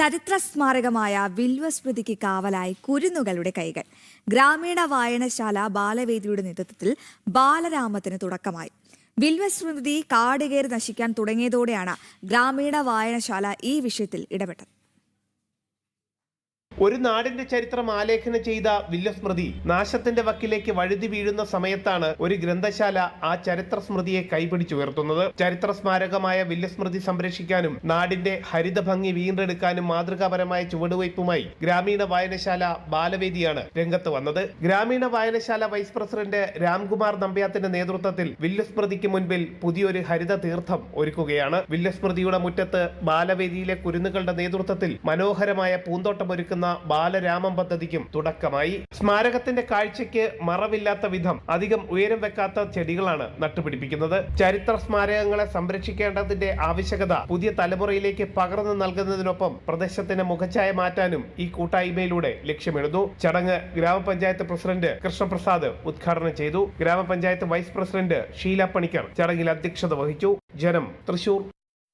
ചരിത്ര സ്മാരകമായ വില്വസ്മൃതിക്ക് കാവലായി കുരുന്നുകളുടെ കൈകൾ. ഗ്രാമീണ വായനശാല ബാലവേദിയുടെ നേതൃത്വത്തിൽ ബാലരാമത്തിന് തുടക്കമായി. വില്വസ്മൃതി കാടുകയറി നശിക്കാൻ തുടങ്ങിയതോടെയാണ് ഗ്രാമീണ വായനശാല ഈ വിഷയത്തിൽ ഇടപെട്ടത്. ഒരു നാടിന്റെ ചരിത്രം ആലേഖനം ചെയ്ത വില്വസ്മൃതി നാശത്തിന്റെ വക്കിലേക്ക് വഴുതി വീഴുന്ന സമയത്താണ് ഒരു ഗ്രന്ഥശാല ആ ചരിത്ര സ്മൃതിയെ കൈപിടിച്ചുയർത്തുന്നത്. ചരിത്ര സ്മാരകമായ വില്വസ്മൃതി സംരക്ഷിക്കാനും നാടിന്റെ ഹരിതഭംഗി വീണ്ടെടുക്കാനും മാതൃകാപരമായ ചുവടുവയ്പുമായി ഗ്രാമീണ വായനശാല ബാലവേദിയാണ് രംഗത്ത് വന്നത്. ഗ്രാമീണ വായനശാല വൈസ് പ്രസിഡന്റ് രാംകുമാർ നമ്പ്യാത്തിന്റെ നേതൃത്വത്തിൽ വില്വസ്മൃതിക്ക് മുൻപിൽ പുതിയൊരു ഹരിത തീർത്ഥം ഒരുക്കുകയാണ്. വില്വസ്മൃതിയുടെ മുറ്റത്ത് ബാലവേദിയിലെ കുരുന്നുകളുടെ നേതൃത്വത്തിൽ മനോഹരമായ പൂന്തോട്ടമൊരുക്കുന്ന ബാലരാമം പദ്ധതിക്കും തുടക്കമായി. സ്മാരകത്തിന്റെ കാഴ്ചയ്ക്ക് മറവില്ലാത്ത വിധം അധികം ഉയരം വെക്കാത്ത ചെടികളാണ് നട്ടുപിടിപ്പിക്കുന്നത്. ചരിത്ര സ്മാരകങ്ങളെ സംരക്ഷിക്കേണ്ടതിന്റെ ആവശ്യകത പുതിയ തലമുറയിലേക്ക് പകർന്നു നൽകുന്നതിനൊപ്പം പ്രദേശത്തിന്റെ മുഖച്ഛായ മാറ്റാനും ഈ കൂട്ടായ്മയിലൂടെ ലക്ഷ്യമിടുന്നു. ചടങ്ങ് ഗ്രാമപഞ്ചായത്ത് പ്രസിഡന്റ് കൃഷ്ണപ്രസാദ് ഉദ്ഘാടനം ചെയ്തു. ഗ്രാമപഞ്ചായത്ത് വൈസ് പ്രസിഡന്റ് ഷീല പണിക്കർ ചടങ്ങിൽ അധ്യക്ഷത വഹിച്ചു. ജനം, തൃശൂർ.